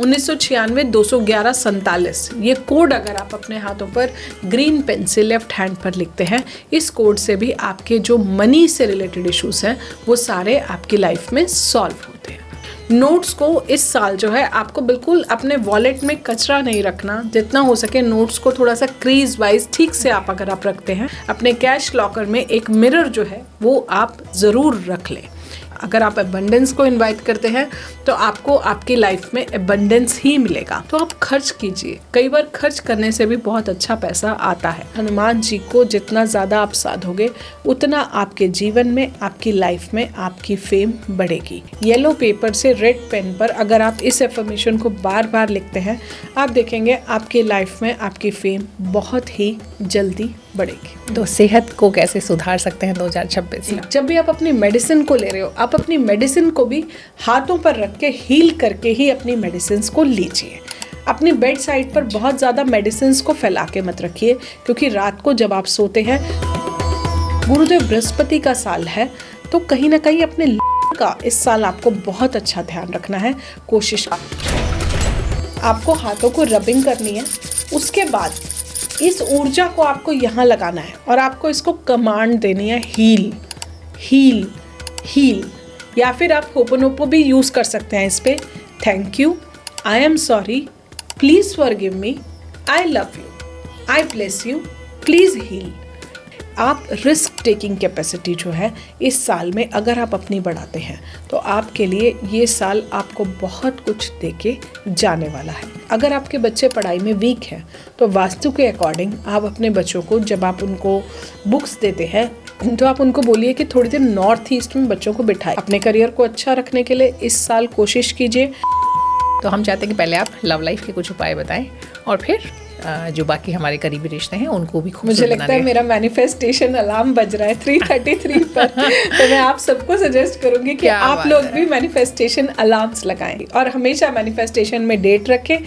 1996-211-47 ये कोड अगर आप अपने हाथों पर ग्रीन पेन से लेफ्ट हैंड पर लिखते हैं, इस कोड से भी आपके जो मनी से रिलेटेड इश्यूज हैं वो सारे आपकी लाइफ में सॉल्व होते हैं। नोट्स को इस साल जो है आपको बिल्कुल अपने वॉलेट में कचरा नहीं रखना, जितना हो सके नोट्स को थोड़ा सा क्रीज वाइज ठीक से आप अगर आप रखते हैं, अपने कैश लॉकर में एक मिरर जो है वो आप ज़रूर रख लें। अगर आप अबंडेंस को इनवाइट करते हैं तो आपको आपकी लाइफ में अबंडेंस ही मिलेगा। तो आप खर्च कीजिए, कई बार खर्च करने से भी बहुत अच्छा पैसा आता है। हनुमान जी को जितना ज़्यादा आप साधोगे उतना आपके जीवन में, आपकी लाइफ में आपकी फेम बढ़ेगी। येलो पेपर से रेड पेन पर अगर आप इस एफर्मेशन को बार बार लिखते हैं, आप देखेंगे आपकी लाइफ में आपकी फेम बहुत ही जल्दी बढ़ेगी। तो सेहत को कैसे सुधार सकते हैं 2026 में? जब भी आप अपनी मेडिसिन को ले रहे हो, आप अपनी मेडिसिन को भी हाथों पर रख के हील करके ही अपनी मेडिसिन को लीजिए। अपनी बेड साइड पर बहुत ज़्यादा मेडिसिन को फैला के मत रखिए, क्योंकि रात को जब आप सोते हैं, गुरुदेव बृहस्पति का साल है, तो कहीं ना कहीं अपने का इस साल आपको बहुत अच्छा ध्यान रखना है। कोशिश आपको हाथों को रबिंग करनी है, उसके बाद इस ऊर्जा को आपको यहाँ लगाना है और आपको इसको कमांड देनी है, हील हील हील। या फिर आप होपोनोपो भी यूज़ कर सकते हैं इस पे। Thank you, I am sorry, please forgive me, I love you, I bless you, please heal. आप रिस्क टेकिंग कैपेसिटी जो है इस साल में अगर आप अपनी बढ़ाते हैं तो आपके लिए ये साल आपको बहुत कुछ देके जाने वाला है। अगर आपके बच्चे पढ़ाई में वीक हैं तो वास्तु के अकॉर्डिंग आप अपने बच्चों को, जब आप उनको बुक्स देते हैं, तो आप उनको बोलिए कि थोड़ी देर नॉर्थ ईस्ट में बच्चों को बिठाएं। अपने करियर को अच्छा रखने के लिए इस साल कोशिश कीजिए। तो हम चाहते हैं कि पहले आप लव लाइफ के कुछ उपाय बताएं और फिर जो बाकी हमारे करीबी रिश्ते हैं उनको भी खूब। मुझे लगता है मेरा मैनिफेस्टेशन अलार्म बज रहा है 3:33 पर। तो मैं आप सबको सजेस्ट करूंगी कि आप लोग भी मैनिफेस्टेशन अलार्म्स लगाएं और हमेशा मैनिफेस्टेशन में डेट रखें।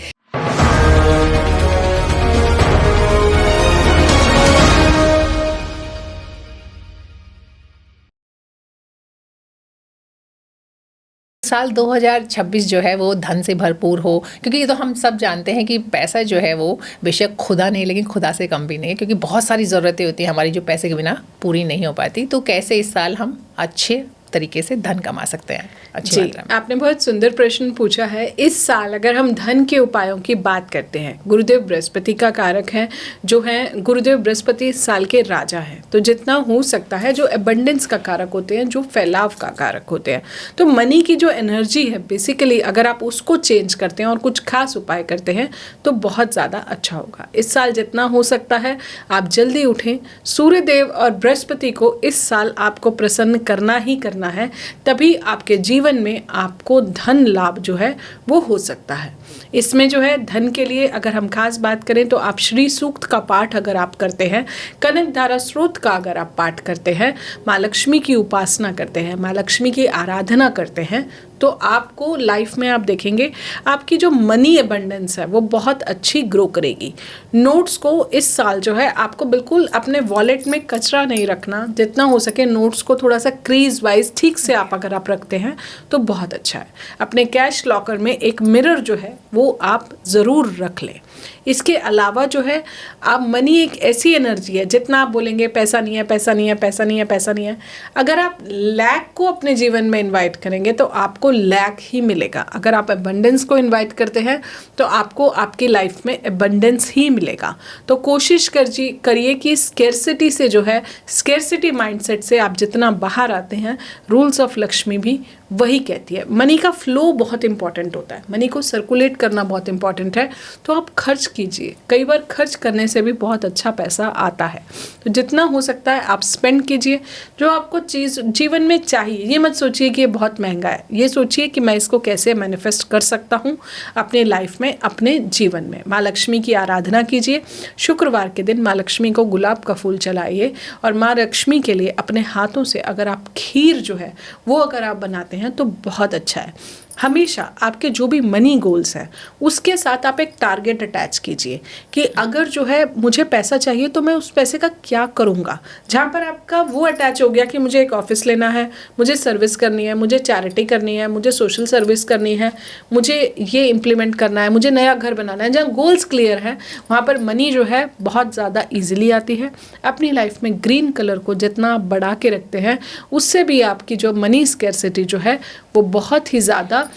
साल 2026 जो है वो धन से भरपूर हो, क्योंकि ये तो हम सब जानते हैं कि पैसा जो है वो बेशक खुदा नहीं, लेकिन खुदा से कम भी नहीं है, क्योंकि बहुत सारी ज़रूरतें होती हैं हमारी जो पैसे के बिना पूरी नहीं हो पाती। तो कैसे इस साल हम अच्छे तरीके से धन कमा सकते हैं अच्छी मात्रा में? आपने बहुत सुंदर प्रश्न पूछा है। इस साल अगर हम धन के उपायों की बात करते हैं, गुरुदेव बृहस्पति का कारक है, जो है गुरुदेव बृहस्पति इस साल के राजा हैं, तो जितना हो सकता है जो एबंडेंस का कारक होते हैं, जो फैलाव का कारक होते हैं, तो मनी की जो एनर्जी है बेसिकली अगर आप उसको चेंज करते हैं और कुछ खास उपाय करते हैं तो बहुत ज़्यादा अच्छा होगा। इस साल जितना हो सकता है आप जल्दी उठें। सूर्यदेव और बृहस्पति को इस साल आपको प्रसन्न करना ही करना है, तभी आपके जीवन में आपको धन लाभ जो है वो हो सकता है। इसमें जो है धन के लिए अगर हम खास बात करें तो आप श्री सूक्त का पाठ अगर आप करते हैं, कनक धारा स्रोत का अगर आप पाठ करते हैं, माँ लक्ष्मी की उपासना करते हैं, माँ लक्ष्मी की आराधना करते हैं, तो आपको लाइफ में आप देखेंगे आपकी जो मनी एबंडेंस है वो बहुत अच्छी ग्रो करेगी। नोट्स को इस साल जो है आपको बिल्कुल अपने वॉलेट में कचरा नहीं रखना, जितना हो सके नोट्स को थोड़ा सा क्रीज वाइज ठीक से आप अगर आप रखते हैं तो बहुत अच्छा है। अपने कैश लॉकर में एक मिरर जो है वो आप ज़रूर रख लें। इसके अलावा जो है आप मनी एक ऐसी एनर्जी है, जितना आप बोलेंगे पैसा नहीं है, पैसा नहीं है, पैसा नहीं है, पैसा नहीं है, अगर आप लैक को अपने जीवन में इनवाइट करेंगे तो आपको लैक ही मिलेगा। अगर आप अबंडेंस को इनवाइट करते हैं तो आपको आपकी लाइफ में अबंडेंस ही मिलेगा। तो कोशिश करिए कि स्केर्सिटी से जो है, स्केर्सिटी माइंडसेट से आप जितना बाहर आते हैं, रूल्स ऑफ लक्ष्मी भी वही कहती है। मनी का फ्लो बहुत इंपॉर्टेंट होता है, मनी को सर्कुलेट करना बहुत इंपॉर्टेंट है। तो आप खर्च कीजिए, कई बार खर्च करने से भी बहुत अच्छा पैसा आता है। तो जितना हो सकता है आप स्पेंड कीजिए। जो आपको चीज़ जीवन में चाहिए, ये मत सोचिए कि ये बहुत महंगा है, ये सोचिए कि मैं इसको कैसे मैनिफेस्ट कर सकता हूँ अपने लाइफ में, अपने जीवन में। माँ लक्ष्मी की आराधना कीजिए। शुक्रवार के दिन माँ लक्ष्मी को गुलाब का फूल चलाइए और माँ लक्ष्मी के लिए अपने हाथों से अगर आप खीर जो है वो अगर आप बनाते हैं तो बहुत अच्छा है। हमेशा आपके जो भी मनी गोल्स हैं उसके साथ आप एक टारगेट अटैच कीजिए कि अगर जो है मुझे पैसा चाहिए तो मैं उस पैसे का क्या करूँगा। जहाँ पर आपका वो अटैच हो गया कि मुझे एक ऑफिस लेना है, मुझे सर्विस करनी है, मुझे चैरिटी करनी है, मुझे सोशल सर्विस करनी है, मुझे ये इम्प्लीमेंट करना है, मुझे नया घर बनाना है, जहाँ गोल्स क्लियर हैं वहाँ पर मनी जो है बहुत ज़्यादा ईजिली आती है। अपनी लाइफ में ग्रीन कलर को जितना आप बढ़ा के रखते हैं उससे भी आपकी जो मनी स्कैरसिटी जो है वो बहुत ही ज़्यादा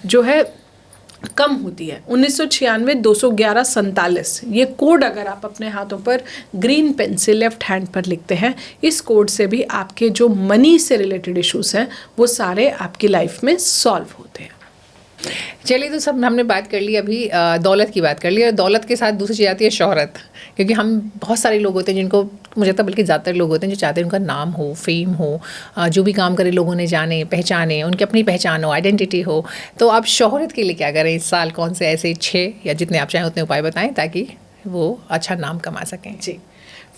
जो है कम होती है। 1996 211 47 ये कोड अगर आप अपने हाथों पर ग्रीन पेन से लेफ्ट हैंड पर लिखते हैं, इस कोड से भी आपके जो मनी से रिलेटेड इश्यूज हैं वो सारे आपकी लाइफ में सॉल्व होते हैं। चलिए, तो सब हमने बात कर ली, अभी दौलत की बात कर ली, और दौलत के साथ दूसरी चीज़ आती है शोहरत। क्योंकि हम बहुत सारे लोग होते हैं जिनको, मुझे लगता है बल्कि ज़्यादातर लोग होते हैं जो चाहते हैं उनका नाम हो, फेम हो, जो भी काम करे लोगों ने जाने पहचाने, उनकी अपनी पहचान हो, आइडेंटिटी हो। तो आप शोहरत के लिए क्या करें इस साल? कौन से ऐसे 6 या जितने आप चाहें उतने उपाय बताएं ताकि वो अच्छा नाम कमा सकें। जी,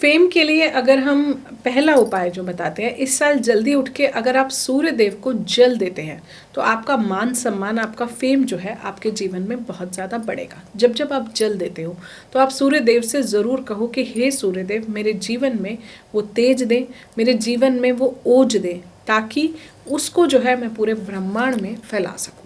फेम के लिए अगर हम पहला उपाय जो बताते हैं, इस साल जल्दी उठ के अगर आप सूर्य देव को जल देते हैं तो आपका मान सम्मान, आपका फेम जो है आपके जीवन में बहुत ज़्यादा बढ़ेगा। जब जब आप जल देते हो तो आप सूर्य देव से ज़रूर कहो कि हे सूर्य देव, मेरे जीवन में वो तेज दें, मेरे जीवन में वो ओज दें, ताकि उसको जो है मैं पूरे ब्रह्मांड में फैला सकूँ।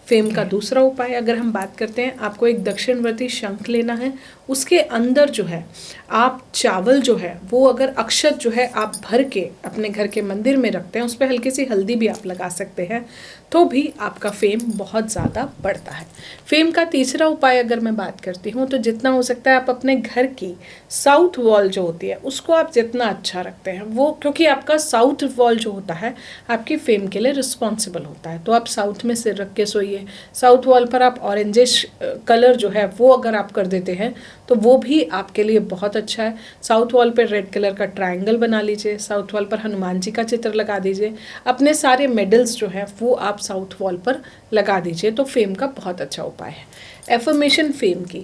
फेम का दूसरा उपाय अगर हम बात करते हैं, आपको एक दक्षिणवर्ती शंख लेना है, उसके अंदर जो है आप चावल जो है वो अगर अक्षत जो है आप भर के अपने घर के मंदिर में रखते हैं, उस पर हल्की सी हल्दी भी आप लगा सकते हैं, तो भी आपका फेम बहुत ज़्यादा बढ़ता है। फेम का तीसरा उपाय अगर मैं बात करती हूँ तो जितना हो सकता है आप अपने घर की साउथ वॉल जो होती है उसको आप जितना अच्छा रखते हैं वो, क्योंकि आपका साउथ वॉल जो होता है आपकी फेम के लिए रिस्पॉन्सिबल होता है। तो आप साउथ में सिर रख के सोइए, साउथ वॉल पर आप ऑरेंजिश कलर जो है वो अगर आप कर देते हैं तो वो भी आपके लिए बहुत अच्छा है। साउथ वॉल पर रेड कलर का ट्रायंगल बना लीजिए, साउथ वॉल पर हनुमान जी का चित्र लगा दीजिए, अपने सारे मेडल्स जो है वो आप साउथ वॉल पर लगा दीजिए, तो फेम का बहुत अच्छा उपाय है। एफर्मेशन फेम की,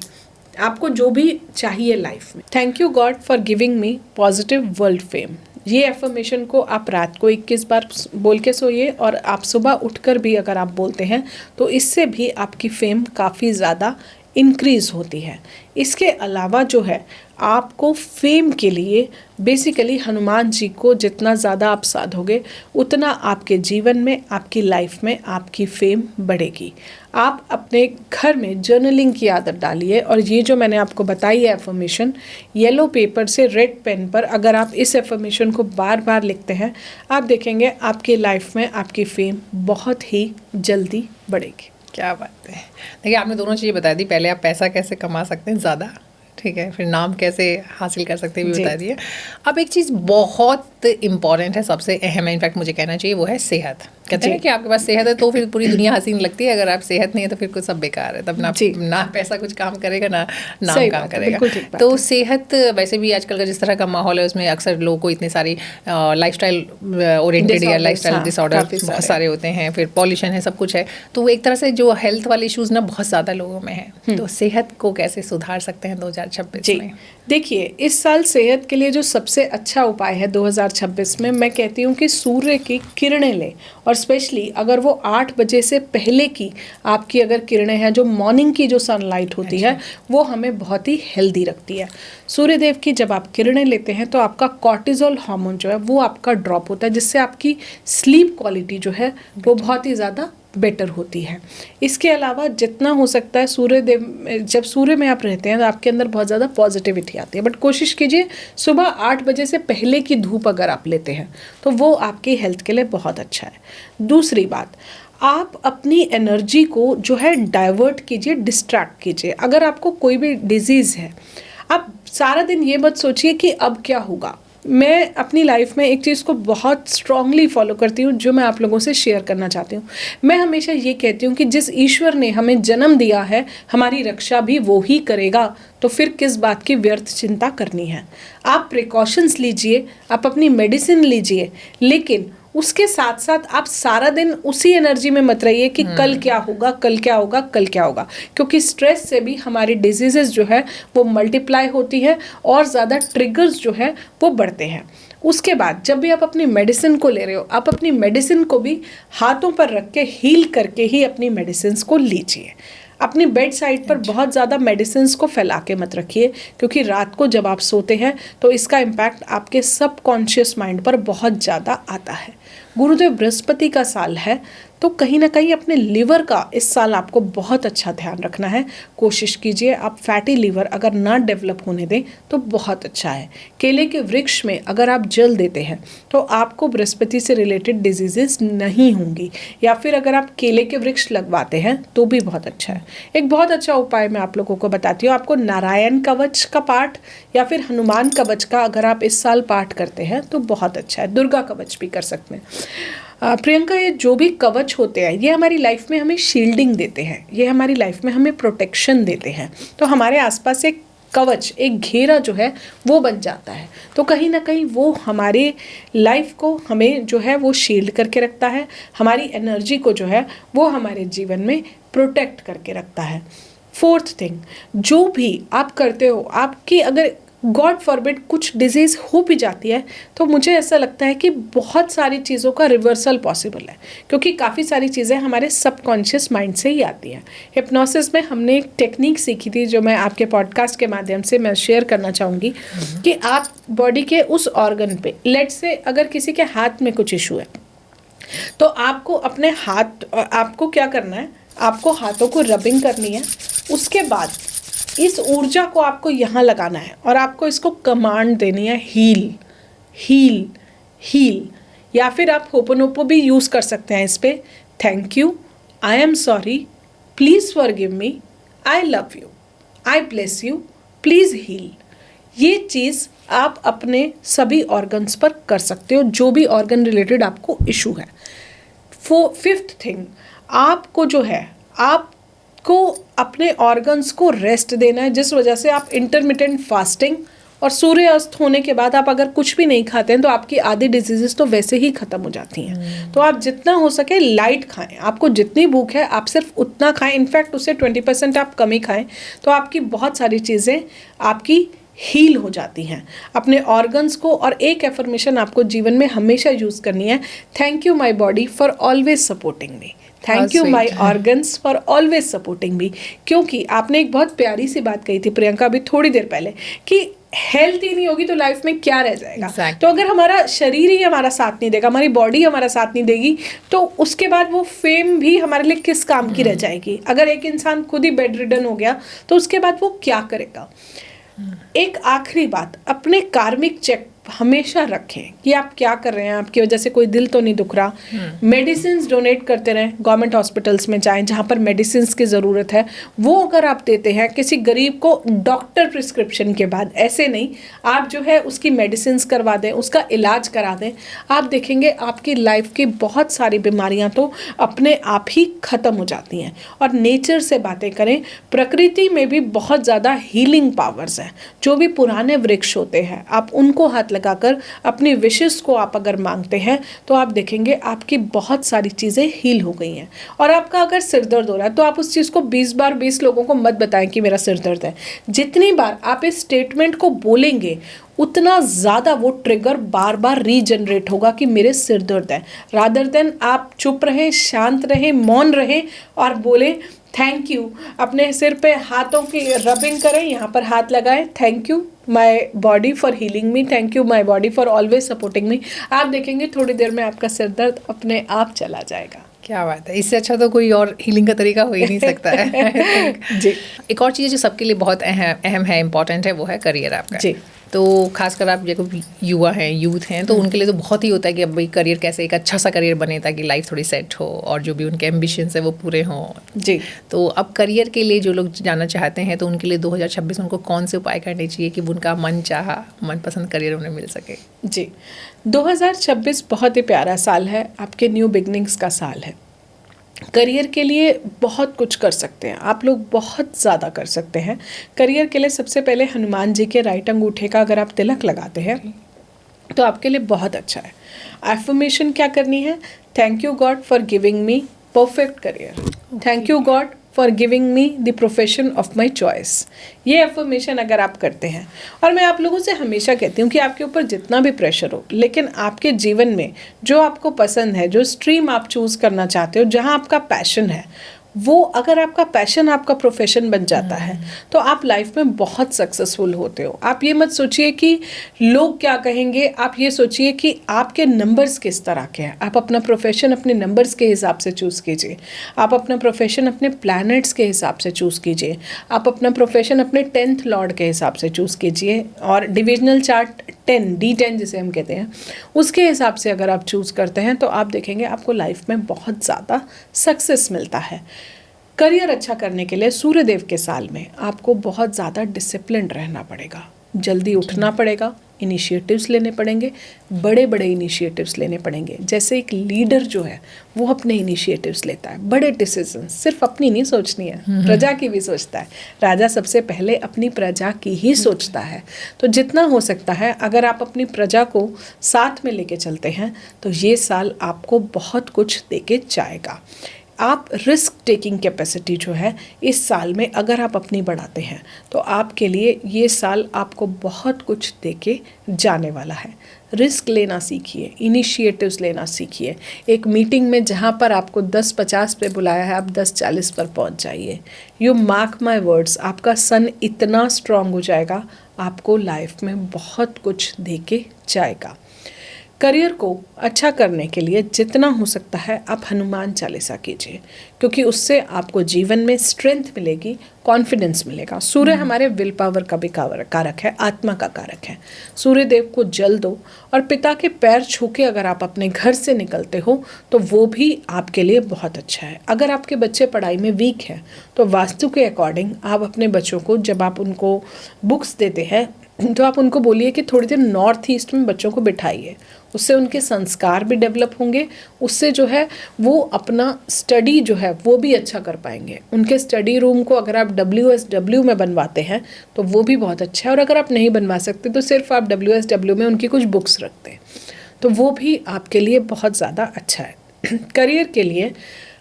आपको जो भी चाहिए लाइफ में, thank you God for giving me positive world fame, ये एफर्मेशन को आप रात को 21 बार बोल के सोइए और आप सुबह उठकर भी अगर आप बोलते हैं तो इससे भी आपकी फेम काफ़ी ज़्यादा इंक्रीज़ होती है। इसके अलावा जो है आपको फेम के लिए बेसिकली हनुमान जी को जितना ज़्यादा आप साधोगे उतना आपके जीवन में, आपकी लाइफ में आपकी फेम बढ़ेगी। आप अपने घर में जर्नलिंग की आदत डालिए, और ये जो मैंने आपको बताई है एफर्मेशन, येलो पेपर से रेड पेन पर अगर आप इस एफर्मेशन को बार बार लिखते हैं, आप देखेंगे आपकी लाइफ में आपकी फेम बहुत ही जल्दी बढ़ेगी। क्या बात है। देखिए, आपने दोनों चीज़ें बता दी। पहले आप पैसा कैसे कमा सकते हैं ज़्यादा, ठीक है, फिर नाम कैसे हासिल कर सकते हैं भी बता दिए। अब एक चीज़ बहुत इम्पॉर्टेंट है, सबसे अहम है, इनफैक्ट मुझे कहना चाहिए, वो है सेहत। कहते हैं कि आपके पास सेहत है तो फिर पूरी दुनिया हसीन लगती है, अगर आप सेहत नहीं है तो फिर कुछ सब बेकार है, तब ना पैसा कुछ काम करेगा ना नाम काम करेगा। तो सेहत, वैसे भी आजकल का जिस तरह का माहौल है उसमें अक्सर लोगों को इतने सारी लाइफस्टाइल ओरिएंटेड या लाइफस्टाइल डिसऑर्डर बहुत सारे होते हैं, फिर पॉल्यूशन है, सब कुछ है, तो एक तरह से जो हेल्थ वाले इश्यूज़ ना बहुत ज़्यादा लोगों में है। तो सेहत को कैसे सुधार सकते हैं 2026 में? देखिए, इस साल सेहत के लिए जो सबसे अच्छा उपाय है 2026 में, मैं कहती हूँ कि सूर्य की किरणें लें, और स्पेशली अगर वो 8 बजे से पहले की आपकी अगर किरणें हैं, जो मॉर्निंग की जो सनलाइट होती है वो हमें बहुत ही हेल्दी रखती है। सूर्यदेव की जब आप किरणें लेते हैं तो आपका कॉर्टिजोल हार्मोन जो है वो आपका ड्रॉप होता है, जिससे आपकी स्लीप क्वालिटी जो है वो बहुत ही ज़्यादा बेटर होती है। इसके अलावा जितना हो सकता है सूर्यदेव, जब सूर्य में आप रहते हैं तो आपके अंदर बहुत ज़्यादा पॉजिटिविटी आती है, बट कोशिश कीजिए सुबह 8 बजे से पहले की धूप अगर आप लेते हैं तो वो आपकी हेल्थ के लिए बहुत अच्छा है। दूसरी बात, आप अपनी एनर्जी को जो है डाइवर्ट कीजिए, डिस्ट्रैक्ट कीजिए। अगर आपको कोई भी डिजीज़ है, आप सारा दिन ये मत सोचिए कि अब क्या होगा। मैं अपनी लाइफ में एक चीज़ को बहुत स्ट्रांगली फॉलो करती हूँ, जो मैं आप लोगों से शेयर करना चाहती हूँ। मैं हमेशा ये कहती हूँ कि जिस ईश्वर ने हमें जन्म दिया है, हमारी रक्षा भी वो ही करेगा, तो फिर किस बात की व्यर्थ चिंता करनी है। आप प्रिकॉशंस लीजिए, आप अपनी मेडिसिन लीजिए, लेकिन उसके साथ साथ आप सारा दिन उसी एनर्जी में मत रहिए कि कल क्या होगा, कल क्या होगा, कल क्या होगा, क्योंकि स्ट्रेस से भी हमारी डिजीजेस जो है वो मल्टीप्लाई होती है और ज़्यादा ट्रिगर्स जो है वो बढ़ते हैं। उसके बाद जब भी आप अपनी मेडिसिन को ले रहे हो, आप अपनी मेडिसिन को भी हाथों पर रख के हील करके ही अपनी मेडिसिन को लीजिए। अपनी बेड साइड पर बहुत ज़्यादा मेडिसिन को फैला के मत रखिए, क्योंकि रात को जब आप सोते हैं तो इसका इम्पैक्ट आपके सबकॉन्शियस माइंड पर बहुत ज़्यादा आता है। गुरुदेव बृहस्पति का साल है, तो कहीं ना कहीं अपने लीवर का इस साल आपको बहुत अच्छा ध्यान रखना है। कोशिश कीजिए आप फैटी लीवर अगर ना डेवलप होने दें तो बहुत अच्छा है। केले के वृक्ष में अगर आप जल देते हैं तो आपको बृहस्पति से रिलेटेड डिजीजेस नहीं होंगी, या फिर अगर आप केले के वृक्ष लगवाते हैं तो भी बहुत अच्छा है। एक बहुत अच्छा उपाय मैं आप लोगों को बताती हूँ। आपको नारायण कवच का पाठ या फिर हनुमान कवच का अगर आप इस साल पाठ करते हैं तो बहुत अच्छा है। दुर्गा कवच भी कर सकते हैं। प्रियंका, ये जो भी कवच होते हैं ये हमारी लाइफ में हमें शील्डिंग देते हैं, ये हमारी लाइफ में हमें प्रोटेक्शन देते हैं। तो हमारे आसपास एक कवच, एक घेरा जो है वो बन जाता है, तो कहीं ना कहीं वो हमारे लाइफ को हमें जो है वो शील्ड करके रखता है, हमारी एनर्जी को जो है वो हमारे जीवन में प्रोटेक्ट करके रखता है। फोर्थ थिंग, जो भी आप करते हो, आपकी अगर गॉड फॉरबिड कुछ डिजीज़ हो भी जाती है तो मुझे ऐसा लगता है कि बहुत सारी चीज़ों का रिवर्सल पॉसिबल है, क्योंकि काफ़ी सारी चीज़ें हमारे सबकॉन्शियस माइंड से ही आती हैं। हिप्नोसिस में हमने एक टेक्निक सीखी थी जो मैं आपके पॉडकास्ट के माध्यम से मैं शेयर करना चाहूँगी कि आप बॉडी के उस ऑर्गन पे, लेट्स से अगर किसी के हाथ में कुछ इशू है तो आपको अपने हाथ, आपको क्या करना है, आपको हाथों को रबिंग करनी है। उसके बाद इस ऊर्जा को आपको यहाँ लगाना है और आपको इसको कमांड देनी है, हील हील हील। या फिर आप होपोनोपो भी यूज़ कर सकते हैं इस पे। Thank you, I am sorry, please forgive me, I love you, I bless you, please heal. ये चीज़ आप अपने सभी ऑर्गन्स पर कर सकते हो, जो भी ऑर्गन रिलेटेड आपको इशू है। फिफ्थ थिंग, आपको जो है आपको अपने ऑर्गन्स को रेस्ट देना है, जिस वजह से आप इंटरमिटेंट फास्टिंग और सूर्य अस्त होने के बाद आप अगर कुछ भी नहीं खाते हैं तो आपकी आधी डिजीजेस तो वैसे ही ख़त्म हो जाती हैं। तो आप जितना हो सके लाइट खाएं, आपको जितनी भूख है आप सिर्फ उतना खाएं, इनफैक्ट उससे 20% आप कम ही खाएं, तो आपकी बहुत सारी चीज़ें आपकी हील हो जाती हैं। अपने ऑर्गन्स को, और एक एफर्मेशन आपको जीवन में हमेशा यूज़ करनी है, thank you my body for always supporting me, thank you my organs for always supporting me. क्योंकि आपने एक बहुत प्यारी सी बात कही थी प्रियंका अभी थोड़ी देर पहले कि हेल्थ ही नहीं होगी तो लाइफ में क्या रह जाएगा। Exactly. तो अगर हमारा शरीर ही हमारा साथ नहीं देगा, हमारी बॉडी हमारा साथ नहीं देगी, तो उसके बाद वो फेम भी हमारे लिए किस काम की रह जाएगी। अगर एक इंसान खुद ही बेड रिडन हो गया तो उसके बाद वो क्या करेगा। एक आखिरी बात, अपने कार्मिक चेक हमेशा रखें कि आप क्या कर रहे हैं, आपकी वजह से कोई दिल तो नहीं दुख रहा। मेडिसिन डोनेट करते रहें, गवर्नमेंट हॉस्पिटल्स में जाएं जहाँ पर मेडिसिन की ज़रूरत है, वो अगर आप देते हैं किसी गरीब को डॉक्टर प्रिस्क्रिप्शन के बाद, ऐसे नहीं आप जो है उसकी मेडिसिन करवा दें, उसका इलाज करा दें, आप देखेंगे आपकी लाइफ की बहुत सारी बीमारियाँ तो अपने आप ही ख़त्म हो जाती हैं। और नेचर से बातें करें, प्रकृति में भी बहुत ज़्यादा हीलिंग पावर्स हैं। जो भी पुराने वृक्ष होते हैं आप उनको हाथ लगाकर अपनी विशेष को आप अगर मांगते हैं तो आप देखेंगे आपकी बहुत सारी चीज़ें हील हो गई हैं। और आपका अगर सिर दर्द हो रहा है तो आप उस चीज़ को 20 बार 20 लोगों को मत बताएं कि मेरा सिर दर्द है। जितनी बार आप इस स्टेटमेंट को बोलेंगे उतना ज़्यादा वो ट्रिगर बार बार रीजनरेट होगा कि मेरे सिर दर्द है, रादर देन आप चुप रहें, शांत रहें, मौन रहें और बोलें थैंक यू। अपने सिर पे हाथों की रबिंग करें, यहाँ पर हाथ लगाएं, thank you my body for healing me, thank you my body for always supporting me. आप देखेंगे थोड़ी देर में आपका सिर दर्द अपने आप चला जाएगा। क्या बात है, इससे अच्छा तो कोई और हीलिंग का तरीका हो ही नहीं सकता है। जी, एक और चीज़ जो सबके लिए बहुत अहम है, इम्पॉर्टेंट है, वो है करियर आपका। जी, तो खासकर आप जो युवा हैं, यूथ हैं, तो उनके लिए तो बहुत ही होता है कि अब भाई करियर कैसे, एक अच्छा सा करियर बने ताकि लाइफ थोड़ी सेट हो और जो भी उनके एम्बिशंस है वो पूरे हों। जी। तो अब करियर के लिए जो लोग जाना चाहते हैं तो उनके लिए 2026 उनको कौन से उपाय करने चाहिए कि उनका मनपसंद करियर उन्हें मिल सके। जी, 2026 बहुत ही प्यारा साल है, आपके न्यू बिगनिंग्स का साल है। करियर के लिए बहुत कुछ कर सकते हैं आप लोग, बहुत ज़्यादा कर सकते हैं। करियर के लिए सबसे पहले हनुमान जी के राइट अंगूठे का अगर आप तिलक लगाते हैं तो आपके लिए बहुत अच्छा है। एफर्मेशन क्या करनी है? Thank you God for giving me perfect career, thank you God for giving me the profession of my choice. ये एफर्मेशन अगर आप करते हैं, और मैं आप लोगों से हमेशा कहती हूँ कि आपके ऊपर जितना भी प्रेशर हो, लेकिन आपके जीवन में जो आपको पसंद है, जो स्ट्रीम आप चूज़ करना चाहते हो, जहाँ आपका पैशन है, वो अगर आपका पैशन आपका प्रोफेशन बन जाता है तो आप लाइफ में बहुत सक्सेसफुल होते हो। आप ये मत सोचिए कि लोग क्या कहेंगे, आप ये सोचिए कि आपके नंबर्स किस तरह के हैं। आप अपना प्रोफेशन अपने नंबर्स के हिसाब से चूज़ कीजिए, आप अपना प्रोफेशन अपने प्लैनेट्स के हिसाब से चूज़ कीजिए, आप अपना प्रोफेशन अपने 10th लॉर्ड के हिसाब से चूज़ कीजिए, और डिविजनल चार्ट 10 D10 जिसे हम कहते हैं, उसके हिसाब से अगर आप चूज़ करते हैं तो आप देखेंगे आपको लाइफ में बहुत ज़्यादा सक्सेस मिलता है। करियर अच्छा करने के लिए सूर्यदेव के साल में आपको बहुत ज़्यादा डिसिप्लिन रहना पड़ेगा, जल्दी उठना पड़ेगा, इनिशिएटिव्स लेने पड़ेंगे, बड़े बड़े इनिशिएटिव्स लेने पड़ेंगे। जैसे एक लीडर जो है वो अपने इनिशिएटिव्स लेता है, बड़े डिसीजन, सिर्फ अपनी नहीं सोचनी है, प्रजा की भी सोचता है। राजा सबसे पहले अपनी प्रजा की ही सोचता है। तो जितना हो सकता है अगर आप अपनी प्रजा को साथ में लेके चलते हैं तो ये साल आपको बहुत कुछ देके जाएगा। आप रिस्क टेकिंग कैपेसिटी जो है इस साल में अगर आप अपनी बढ़ाते हैं तो आपके लिए ये साल आपको बहुत कुछ देके जाने वाला है। रिस्क लेना सीखिए, इनिशिएटिव्स लेना सीखिए। एक मीटिंग में जहाँ पर आपको 10-50 पे बुलाया है, आप 10-40 पर पहुँच जाइए। यू मार्क माई वर्ड्स, आपका सन इतना स्ट्रांग हो जाएगा, आपको लाइफ में बहुत कुछ देके जाएगा। करियर को अच्छा करने के लिए जितना हो सकता है आप हनुमान चालीसा कीजिए, क्योंकि उससे आपको जीवन में स्ट्रेंथ मिलेगी, कॉन्फिडेंस मिलेगा। सूर्य हमारे विल पावर का भी कारक है, आत्मा का कारक है। सूर्य देव को जल दो, और पिता के पैर छू के अगर आप अपने घर से निकलते हो तो वो भी आपके लिए बहुत अच्छा है। अगर आपके बच्चे पढ़ाई में वीक हैं तो वास्तु के अकॉर्डिंग आप अपने बच्चों को, जब आप उनको बुक्स देते हैं तो आप उनको बोलिए कि थोड़ी देर नॉर्थ ईस्ट में बच्चों को बिठाइए, उससे उनके संस्कार भी डेवलप होंगे, उससे जो है वो अपना स्टडी जो है वो भी अच्छा कर पाएंगे। उनके स्टडी रूम को अगर आप WSW में बनवाते हैं तो वो भी बहुत अच्छा है, और अगर आप नहीं बनवा सकते तो सिर्फ आप WSW में उनकी कुछ बुक्स रखते हैं तो वो भी आपके लिए बहुत ज़्यादा अच्छा है। करियर के लिए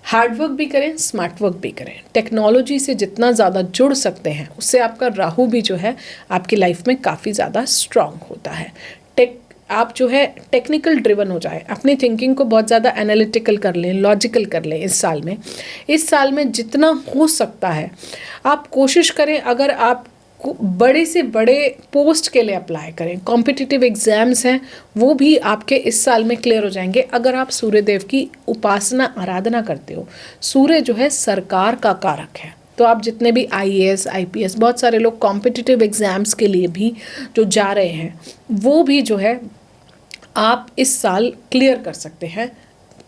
हार्ड वर्क भी करें, स्मार्ट वर्क भी करें। टेक्नोलॉजी से जितना ज़्यादा जुड़ सकते हैं उससे आपका राहु भी जो है आपकी लाइफ में काफ़ी ज़्यादा स्ट्रांग होता है। आप जो है टेक्निकल ड्रिवन हो जाए, अपनी थिंकिंग को बहुत ज़्यादा एनालिटिकल कर लें, लॉजिकल कर लें। इस साल में जितना हो सकता है आप कोशिश करें, अगर आप बड़े से बड़े पोस्ट के लिए अप्लाई करें, कॉम्पिटिटिव एग्ज़ाम्स हैं वो भी आपके इस साल में क्लियर हो जाएंगे अगर आप सूर्यदेव की उपासना आराधना करते हो। सूर्य जो है सरकार का कारक है, तो आप जितने भी IAS IPS, बहुत सारे लोग कॉम्पिटिटिव एग्ज़ाम्स के लिए भी जो जा रहे हैं वो भी जो है आप इस साल क्लियर कर सकते हैं।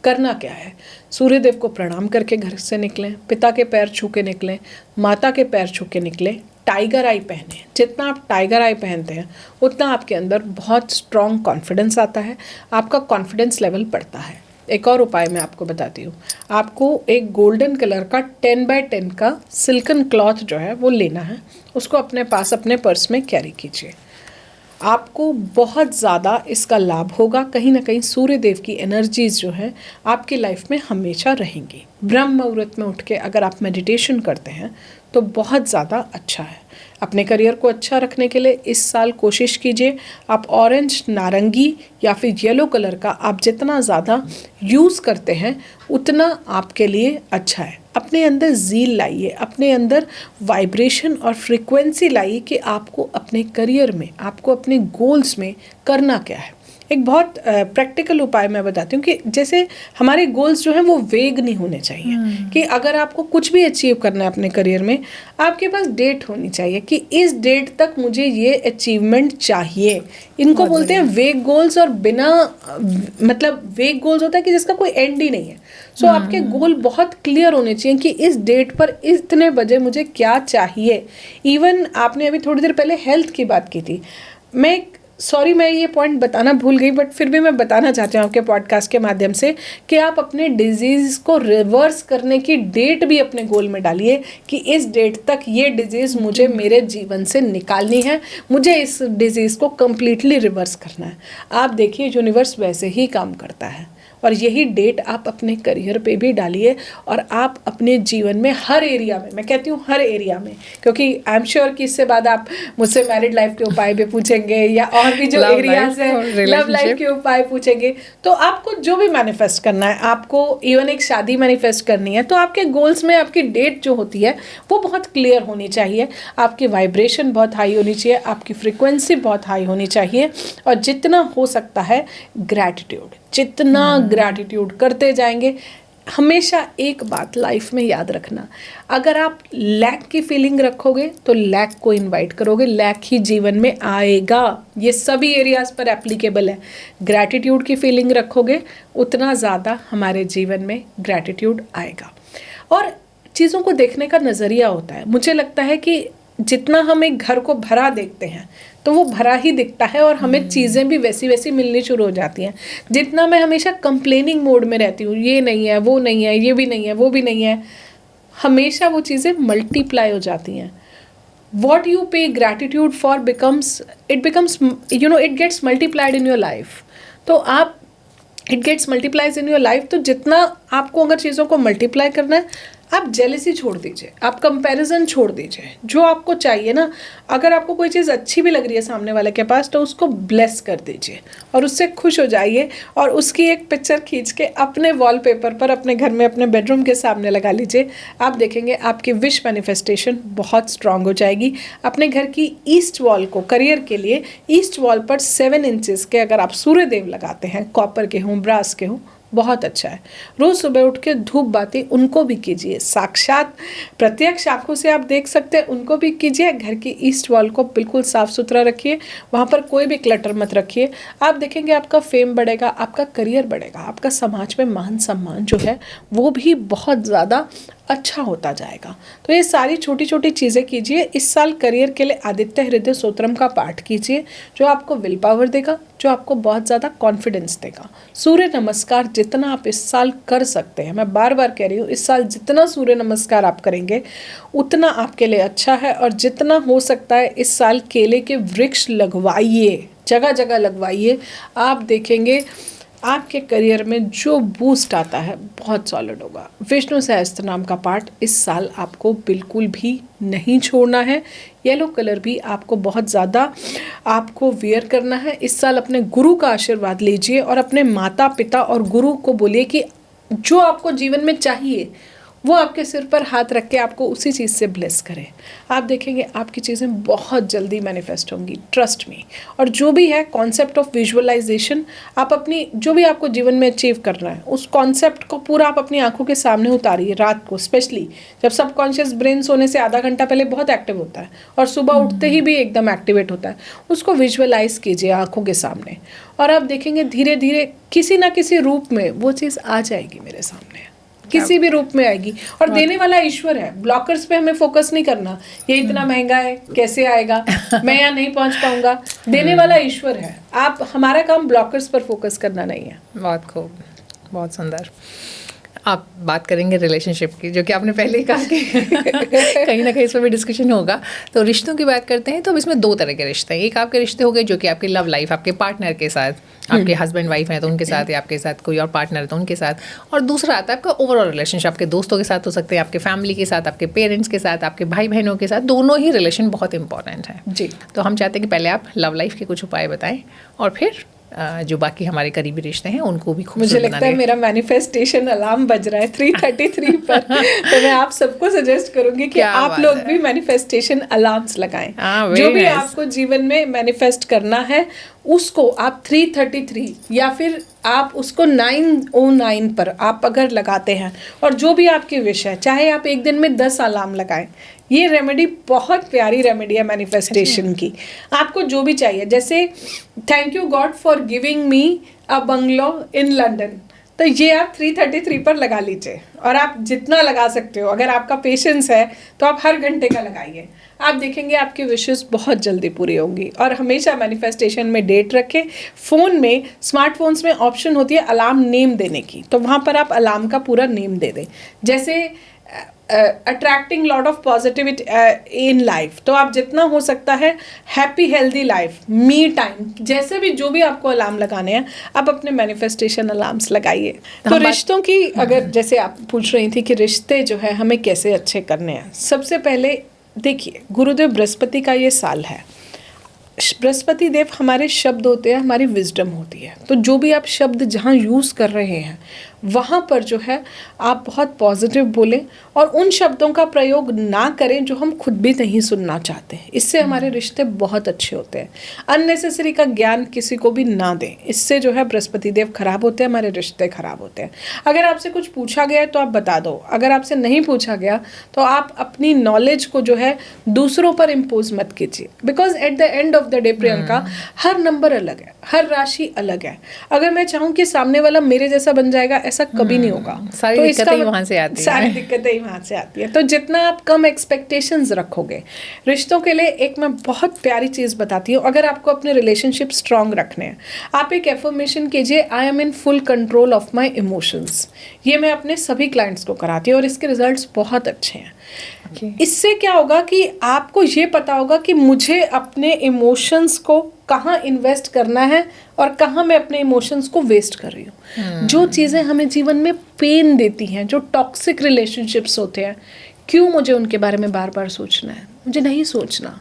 करना क्या है? सूर्यदेव को प्रणाम करके घर से निकलें, पिता के पैर छू के निकलें, माता के पैर छू के निकलें, टाइगर आई पहने। जितना आप टाइगर आई पहनते हैं उतना आपके अंदर बहुत स्ट्रॉन्ग कॉन्फिडेंस आता है, आपका कॉन्फिडेंस लेवल बढ़ता है। एक और उपाय मैं आपको बताती हूँ। आपको एक गोल्डन कलर का 10x10 का सिल्कन क्लॉथ जो है वो लेना है, उसको अपने पास अपने पर्स में कैरी कीजिए। आपको बहुत ज़्यादा इसका लाभ होगा। कहीं ना कहीं सूर्य देव की एनर्जीज जो है आपकी लाइफ में हमेशा रहेंगी। ब्रह्म मुहूर्त में उठ के अगर आप मेडिटेशन करते हैं तो बहुत ज़्यादा अच्छा है। अपने करियर को अच्छा रखने के लिए इस साल कोशिश कीजिए आप ऑरेंज, नारंगी या फिर येलो कलर का आप जितना ज़्यादा यूज़ करते हैं उतना आपके लिए अच्छा है। अपने अंदर ज़ील लाइए, अपने अंदर वाइब्रेशन और फ्रीक्वेंसी लाइए कि आपको अपने करियर में, आपको अपने गोल्स में करना क्या है। एक बहुत प्रैक्टिकल उपाय मैं बताती हूँ कि जैसे हमारे गोल्स जो हैं वो वेग नहीं होने चाहिए कि अगर आपको कुछ भी अचीव करना है अपने करियर में, आपके पास डेट होनी चाहिए कि इस डेट तक मुझे ये अचीवमेंट चाहिए। इनको बोलते हैं वेग गोल्स। और बिना मतलब वेग गोल्स होता है कि जिसका कोई एंड ही नहीं है। सो आपके गोल बहुत क्लियर होने चाहिए कि इस डेट पर इतने बजे मुझे क्या चाहिए। इवन आपने अभी थोड़ी देर पहले हेल्थ की बात की थी। मैं सॉरी मैं ये पॉइंट बताना भूल गई, बट फिर भी मैं बताना चाहती हूँ आपके पॉडकास्ट के माध्यम से कि आप अपने डिजीज़ को रिवर्स करने की डेट भी अपने गोल में डालिए कि इस डेट तक ये डिजीज़ मुझे मेरे जीवन से निकालनी है, मुझे इस डिजीज़ को कम्प्लीटली रिवर्स करना है। आप देखिए यूनिवर्स वैसे ही काम करता है, और यही डेट आप अपने करियर पे भी डालिए और आप अपने जीवन में हर एरिया में, मैं कहती हूँ हर एरिया में, क्योंकि आई एम श्योर कि इससे बाद आप मुझसे मैरिड लाइफ के उपाय भी पूछेंगे या और भी जो एरियाज है लव लाइफ के उपाय पूछेंगे, तो आपको जो भी मैनिफेस्ट करना है, आपको इवन एक शादी मैनिफेस्ट करनी है, तो आपके गोल्स में आपकी डेट जो होती है वो बहुत क्लियर होनी चाहिए, आपकी वाइब्रेशन बहुत हाई होनी चाहिए, आपकी फ्रिक्वेंसी बहुत हाई होनी चाहिए, और जितना हो सकता है ग्रैटिट्यूड, जितना ग्रैटिट्यूड करते जाएंगे। हमेशा एक बात लाइफ में याद रखना, अगर आप लैक की फीलिंग रखोगे तो लैक को इनवाइट करोगे, लैक ही जीवन में आएगा। ये सभी एरियाज पर एप्लीकेबल है। ग्रैटिट्यूड की फीलिंग रखोगे उतना ज़्यादा हमारे जीवन में ग्रैटिट्यूड आएगा। और चीज़ों को देखने का नज़रिया होता है, मुझे लगता है कि जितना हम एक घर को भरा देखते हैं तो वो भरा ही दिखता है, और हमें चीज़ें भी वैसी वैसी मिलनी शुरू हो जाती हैं। जितना मैं हमेशा कंप्लेनिंग मोड में रहती हूँ, ये नहीं है, वो नहीं है, ये भी नहीं है, वो भी नहीं है, हमेशा वो चीज़ें मल्टीप्लाई हो जाती हैं। what you pay gratitude for becomes it gets multiplied in your life। तो आप it gets multiplies in your life, तो जितना आपको अगर चीज़ों को मल्टीप्लाई करना है, आप जेलसी छोड़ दीजिए, आप कंपैरिजन छोड़ दीजिए, जो आपको चाहिए ना, अगर आपको कोई चीज़ अच्छी भी लग रही है सामने वाले के पास तो उसको ब्लेस कर दीजिए और उससे खुश हो जाइए, और उसकी एक पिक्चर खींच के अपने वॉलपेपर पर अपने घर में अपने बेडरूम के सामने लगा लीजिए। आप देखेंगे आपकी विश मैनिफेस्टेशन बहुत स्ट्रांग हो जाएगी। अपने घर की ईस्ट वॉल को करियर के लिए ईस्ट वॉल पर 7 इंचेस के अगर आप सूर्यदेव लगाते हैं, कॉपर के हों, ब्रास के हों, बहुत अच्छा है। रोज़ सुबह उठ के धूप बाती उनको भी कीजिए, साक्षात प्रत्यक्ष आंखों से आप देख सकते हैं, उनको भी कीजिए। घर की ईस्ट वॉल को बिल्कुल साफ़ सुथरा रखिए, वहाँ पर कोई भी क्लटर मत रखिए। आप देखेंगे आपका फेम बढ़ेगा, आपका करियर बढ़ेगा, आपका समाज में मान सम्मान जो है वो भी बहुत ज़्यादा अच्छा होता जाएगा। तो ये सारी छोटी छोटी चीज़ें कीजिए। इस साल करियर के लिए आदित्य हृदय स्तोत्रम का पाठ कीजिए, जो आपको विल पावर देगा, जो आपको बहुत ज़्यादा कॉन्फिडेंस देगा। सूर्य नमस्कार जितना आप इस साल कर सकते हैं, मैं बार बार कह रही हूँ, इस साल जितना सूर्य नमस्कार आप करेंगे उतना आपके लिए अच्छा है। और जितना हो सकता है इस साल केले के वृक्ष लगवाइए, जगह जगह लगवाइए। आप देखेंगे आपके करियर में जो बूस्ट आता है बहुत सॉलिड होगा। विष्णु सहस्त्र नाम का पाठ इस साल आपको बिल्कुल भी नहीं छोड़ना है। येलो कलर भी आपको बहुत ज़्यादा आपको वेयर करना है। इस साल अपने गुरु का आशीर्वाद लीजिए और अपने माता पिता और गुरु को बोलिए कि जो आपको जीवन में चाहिए वो आपके सिर पर हाथ रख के आपको उसी चीज़ से ब्लेस करें। आप देखेंगे आपकी चीज़ें बहुत जल्दी मैनिफेस्ट होंगी, ट्रस्ट मी। और जो भी है कॉन्सेप्ट ऑफ विजुअलाइजेशन, आप अपनी जो भी आपको जीवन में अचीव करना है उस कॉन्सेप्ट को पूरा आप अपनी आंखों के सामने उतारिए। रात को स्पेशली जब सबकॉन्शियस ब्रेन सोने से आधा घंटा पहले बहुत एक्टिव होता है और सुबह उठते ही भी एकदम एक्टिवेट होता है, उसको विजुअलाइज कीजिए आंखों के सामने, और आप देखेंगे धीरे धीरे किसी ना किसी रूप में वो चीज़ आ जाएगी मेरे सामने, किसी भी रूप में आएगी। और देने वाला ईश्वर है। ब्लॉकर्स पे हमें फोकस नहीं करना, ये इतना महंगा है, कैसे आएगा, मैं यहाँ नहीं पहुँच पाऊंगा। देने वाला ईश्वर है। आप, हमारा काम ब्लॉकर्स पर फोकस करना नहीं है। बहुत खूब, बहुत सुंदर। आप बात करेंगे रिलेशनशिप की, जो कि आपने पहले ही कहा कि कहीं ना कहीं इस पर भी डिस्कशन होगा। तो रिश्तों की बात करते हैं तो अब इसमें 2 तरह के रिश्ते हैं। एक आपके रिश्ते हो गए जो कि आपकी लव लाइफ, आपके पार्टनर के साथ, आपके हस्बैंड वाइफ हैं तो उनके साथ, या आपके साथ कोई और पार्टनर है तो उनके साथ। और दूसरा आता है आपका ओवरऑल रिलेशनशिप, आपके दोस्तों के साथ हो सकते हैं, आपके फैमिली के साथ, आपके पेरेंट्स के साथ, आपके भाई बहनों के साथ। दोनों ही रिलेशन बहुत इंपॉर्टेंट है जी। तो हम चाहते हैं कि पहले आप लव लाइफ के कुछ उपाय बताएं और फिर जो बाकी हमारे करीबी रिश्ते हैं उनको भी खूब। मुझे लगता है मेरा मैनिफेस्टेशन अलार्म बज रहा है 3:33 पर। तो मैं आप सबको सजेस्ट करूंगी कि आप लोग भी मैनिफेस्टेशन अलार्म्स लगाएं। जो भी आपको जीवन में मैनिफेस्ट करना है उसको आप 3:33 या फिर आप उसको 9:09 पर आप अगर लगाते हैं, और जो भी आपकी विश है, चाहे आप एक दिन में 10 अलार्म लगाएं, ये रेमेडी बहुत प्यारी रेमेडी है मैनिफेस्टेशन की। आपको जो भी चाहिए, जैसे thank you God for giving me a bungalow in London, तो ये आप 333 पर लगा लीजिए, और आप जितना लगा सकते हो, अगर आपका पेशेंस है तो आप हर घंटे का लगाइए। आप देखेंगे आपकी विशेस बहुत जल्दी पूरी होंगी। और हमेशा मैनिफेस्टेशन में डेट रखें। फ़ोन में, स्मार्टफोन्स में ऑप्शन होती है अलार्म नेम देने की, तो वहाँ पर आप अलार्म का पूरा नेम दे दें। जैसे attracting lot of positivity in life, तो आप जितना हो सकता है happy healthy life, me time, जैसे भी जो भी आपको अलार्म लगाने हैं आप अपने मैनिफेस्टेशन अलार्म्स लगाइए। तो रिश्तों की, अगर जैसे आप पूछ रही थी कि रिश्ते जो है हमें कैसे अच्छे करने हैं, सबसे पहले देखिए गुरुदेव बृहस्पति का ये साल है। बृहस्पति देव हमारे शब्द होते हैं, हमारी विजडम होती है। तो जो भी आप शब्द जहाँ यूज़ कर रहे हैं वहाँ पर जो है आप बहुत पॉजिटिव बोलें, और उन शब्दों का प्रयोग ना करें जो हम खुद भी नहीं सुनना चाहते। इससे हमारे रिश्ते बहुत अच्छे होते हैं। अननेसेसरी का ज्ञान किसी को भी ना दें, इससे जो है बृहस्पति देव खराब होते हैं, हमारे रिश्ते खराब होते हैं। अगर आपसे कुछ पूछा गया है तो आप बता दो, अगर आपसे नहीं पूछा गया तो आप अपनी नॉलेज को जो है दूसरों पर इम्पोज मत कीजिए। Because at the end of the day Priyanka, her number अलग है, हर राशि अलग है। अगर मैं चाहूँ कि सामने वाला मेरे जैसा बन जाएगा, ऐसा कभी नहीं होगा। सारी तो दिक्कतें ही वहाँ से आती हैं। सारी दिक्कतें ही वहाँ से आती है। तो जितना आप कम एक्सपेक्टेशंस रखोगे रिश्तों के लिए, एक मैं बहुत प्यारी चीज़ बताती हूँ। अगर आपको अपने रिलेशनशिप स्ट्रांग रखने हैं, आप एक एफर्मेशन कीजिए, I am in full control of my emotions. ये मैं अपने सभी क्लाइंट्स को कराती हूँ और इसके रिजल्ट्स बहुत अच्छे हैं। इससे क्या होगा कि आपको ये पता होगा कि मुझे अपने इमोशंस को कहाँ इन्वेस्ट करना है और कहाँ मैं अपने इमोशंस को वेस्ट कर रही हूँ। जो चीज़ें हमें जीवन में पेन देती हैं, जो टॉक्सिक रिलेशनशिप्स होते हैं, क्यों मुझे उनके बारे में बार बार सोचना है? मुझे नहीं सोचना।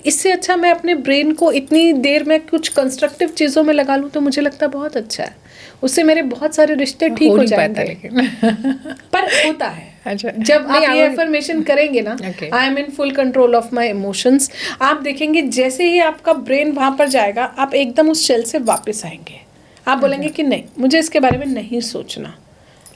इससे अच्छा मैं अपने ब्रेन को इतनी देर में कुछ कंस्ट्रक्टिव चीज़ों में लगा लूँ तो मुझे लगता है बहुत अच्छा है। उससे मेरे बहुत सारे रिश्ते ठीक हो जाएंगे। पर होता है अच्छा, जब आप ये एफर्मेशन करेंगे ना, I am in full control of my emotions, आप देखेंगे जैसे ही आपका ब्रेन वहाँ पर जाएगा, आप एकदम उस शेल से वापस आएंगे। आप बोलेंगे कि नहीं, मुझे इसके बारे में नहीं सोचना।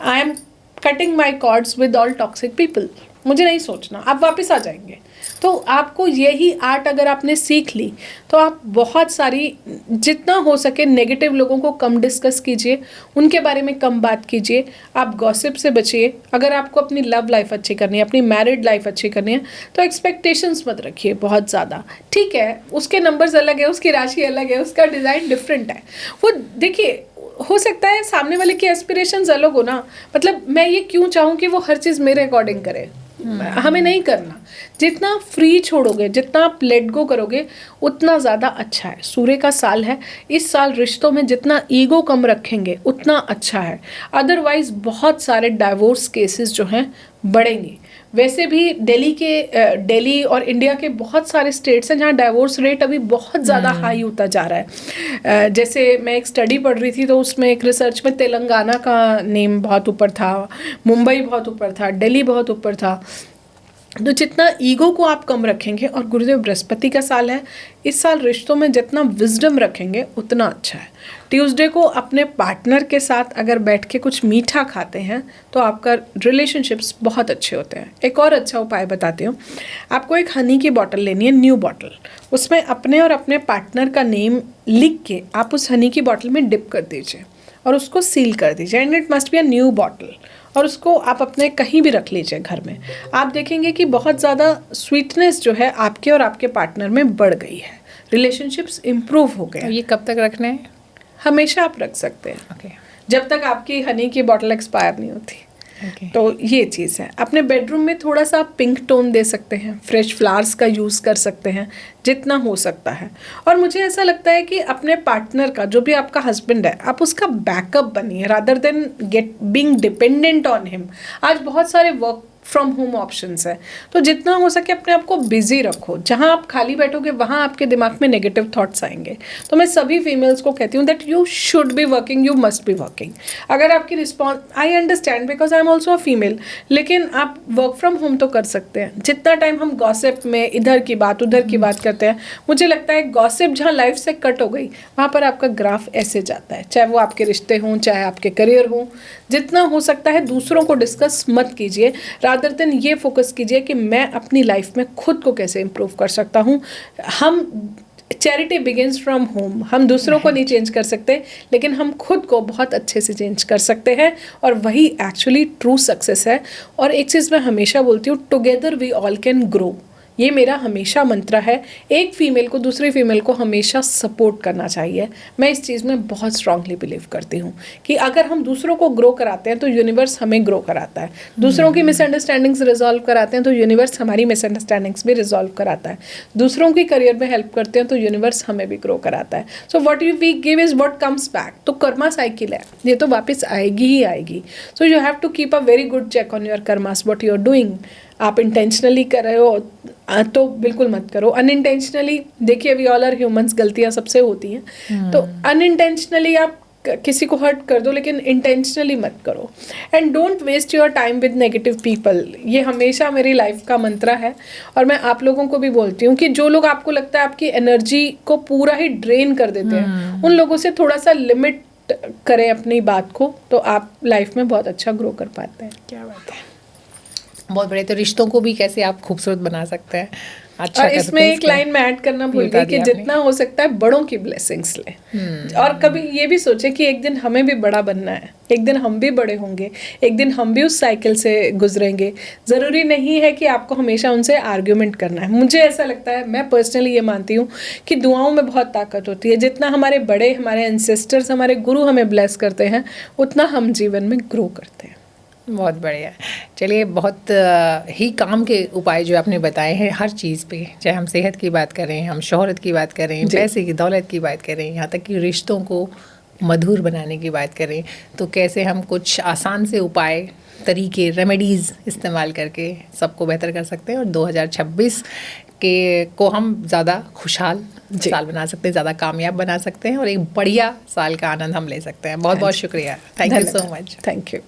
I am cutting my cords with all toxic people, मुझे नहीं सोचना। आप वापस आ जाएंगे। तो आपको यही आर्ट अगर आपने सीख ली तो आप बहुत सारी, जितना हो सके नेगेटिव लोगों को कम डिस्कस कीजिए, उनके बारे में कम बात कीजिए, आप गॉसिप से बचिए। अगर आपको अपनी लव लाइफ अच्छी करनी है, अपनी मैरिड लाइफ अच्छी करनी है, तो एक्सपेक्टेशंस मत रखिए बहुत ज़्यादा। ठीक है, उसके नंबर्स अलग है, उसकी राशि अलग है, उसका डिज़ाइन डिफरेंट है। वो देखिए, हो सकता है सामने वाले की एस्पिरेशंस अलग हो ना। मतलब मैं ये क्यों चाहूँ कि वो हर चीज़ मेरे अकॉर्डिंग करे, हमें नहीं करना। जितना फ्री छोड़ोगे, जितना आप लेट गो करोगे, उतना ज़्यादा अच्छा है। सूर्य का साल है, इस साल रिश्तों में जितना ईगो कम रखेंगे उतना अच्छा है। अदरवाइज बहुत सारे डाइवोर्स केसेस जो हैं बढ़ेंगे। वैसे भी दिल्ली और इंडिया के बहुत सारे स्टेट्स हैं जहाँ डाइवोर्स रेट अभी बहुत ज़्यादा हाई होता जा रहा है। जैसे मैं एक स्टडी पढ़ रही थी तो उसमें एक रिसर्च में तेलंगाना का नेम बहुत ऊपर था, मुंबई बहुत ऊपर था, दिल्ली बहुत ऊपर था। तो जितना ईगो को आप कम रखेंगे, और गुरुदेव बृहस्पति का साल है, इस साल रिश्तों में जितना विजडम रखेंगे उतना अच्छा है। ट्यूसडे को अपने पार्टनर के साथ अगर बैठ के कुछ मीठा खाते हैं तो आपका रिलेशनशिप्स बहुत अच्छे होते हैं। एक और अच्छा उपाय बताती हूँ। आपको एक हनी की बॉटल लेनी है, न्यू बॉटल। उसमें अपने और अपने पार्टनर का नेम लिख के आप उस हनी की बॉटल में डिप कर दीजिए और उसको सील कर दीजिए। And it must be a new bottle, और उसको आप अपने कहीं भी रख लीजिए घर में। आप देखेंगे कि बहुत ज़्यादा स्वीटनेस जो है आपके और आपके पार्टनर में बढ़ गई है, रिलेशनशिप्स इम्प्रूव हो गए। ये कब तक रखना है? हमेशा आप रख सकते हैं, जब तक आपकी हनी की बॉटल एक्सपायर नहीं होती। तो ये चीज़ है। अपने बेडरूम में थोड़ा सा पिंक टोन दे सकते हैं, फ्रेश फ्लावर्स का यूज़ कर सकते हैं जितना हो सकता है। और मुझे ऐसा लगता है कि अपने पार्टनर का, जो भी आपका हस्बैंड है, आप उसका बैकअप बनिए rather than being dependent on him. आज बहुत सारे वर्क फ्रॉम होम ऑप्शंस है, तो जितना हो सके अपने आप को बिजी रखो। जहाँ आप खाली बैठोगे वहाँ आपके दिमाग में नेगेटिव थॉट्स आएंगे। तो मैं सभी फीमेल्स को कहती हूँ that you should be working, you must be working. अगर आपकी response, I understand because I am also a female, लेकिन आप वर्क फ्रॉम होम तो कर सकते हैं। जितना टाइम हम गॉसिप में इधर की बात उधर की बात करते हैं, मुझे लगता है गॉसिप जहाँ लाइफ से कट हो गई वहाँ पर आपका ग्राफ ऐसे जाता है। चाहे वो आपके रिश्ते हों, चाहे आपके करियर हों, जितना हो सकता है दूसरों को डिस्कस मत कीजिए, रादर देन ये फोकस कीजिए कि मैं अपनी लाइफ में खुद को कैसे इम्प्रूव कर सकता हूँ। हम चैरिटी बिगिंस फ्रॉम होम। हम दूसरों को नहीं चेंज कर सकते, लेकिन हम खुद को बहुत अच्छे से चेंज कर सकते हैं, और वही एक्चुअली ट्रू सक्सेस है। और एक चीज़ मैं हमेशा बोलती हूँ, together we all can grow. ये मेरा हमेशा मंत्र है। एक फीमेल को दूसरी फीमेल को हमेशा सपोर्ट करना चाहिए। मैं इस चीज़ में बहुत स्ट्रांगली बिलीव करती हूँ कि अगर हम दूसरों को ग्रो कराते हैं तो यूनिवर्स हमें ग्रो कराता है। दूसरों की मिसअंडरस्टैंडिंग्स रिजॉल्व कराते हैं तो यूनिवर्स हमारी मिसअंडरस्टैंडिंग्स भी रिजॉल्व कराता है। दूसरों की करियर में हेल्प करते हैं तो यूनिवर्स हमें भी ग्रो कराता है। So what we give is what comes back. तो कर्मा साइकिल है, ये तो वापस आएगी ही आएगी। So you have to keep a very good check on your karmas, what you are doing. आप इंटेंशनली कर रहे हो तो बिल्कुल मत करो। अनइंटेंशनली, देखिए वी ऑल आर ह्यूमंस, गलतियां सबसे होती हैं। तो अनइंटेंशनली आप किसी को हर्ट कर दो, लेकिन इंटेंशनली मत करो। And don't waste your time with negative people. ये हमेशा मेरी लाइफ का मंत्र है, और मैं आप लोगों को भी बोलती हूँ कि जो लोग आपको लगता है आपकी एनर्जी को पूरा ही ड्रेन कर देते हैं, उन लोगों से थोड़ा सा लिमिट करें अपनी बात को, तो आप लाइफ में बहुत अच्छा ग्रो कर पाते हैं। क्या बात है, बहुत बड़े। तो रिश्तों को भी कैसे आप खूबसूरत बना सकते हैं, अच्छा। और इसमें एक लाइन में ऐड करना भूल गई कि जितना हो सकता है बड़ों की ब्लेसिंग्स ले। और कभी ये भी सोचे कि एक दिन हमें भी बड़ा बनना है, एक दिन हम भी बड़े होंगे, एक दिन हम भी उस साइकिल से गुजरेंगे। ज़रूरी नहीं है कि आपको हमेशा उनसे आर्ग्यूमेंट करना है। मुझे ऐसा लगता है, मैं पर्सनली ये मानती हूँ कि दुआओं में बहुत ताकत होती है। जितना हमारे बड़े, हमारे एंसेस्टर्स, हमारे गुरु हमें ब्लेस करते हैं, उतना हम जीवन में ग्रो करते हैं। बहुत बढ़िया। चलिए, बहुत ही काम के उपाय जो आपने बताए हैं हर चीज़ पे, चाहे हम सेहत की बात करें, हम शोहरत की बात करें, पैसे की, दौलत की बात करें, यहाँ तक कि रिश्तों को मधुर बनाने की बात करें, तो कैसे हम कुछ आसान से उपाय, तरीके, रेमेडीज़ इस्तेमाल करके सबको बेहतर कर सकते हैं, और 2026 को हम ज़्यादा खुशहाल साल बना सकते हैं, ज़्यादा कामयाब बना सकते हैं, और एक बढ़िया साल का आनंद हम ले सकते हैं। बहुत बहुत शुक्रिया। Thank you so much. Thank you.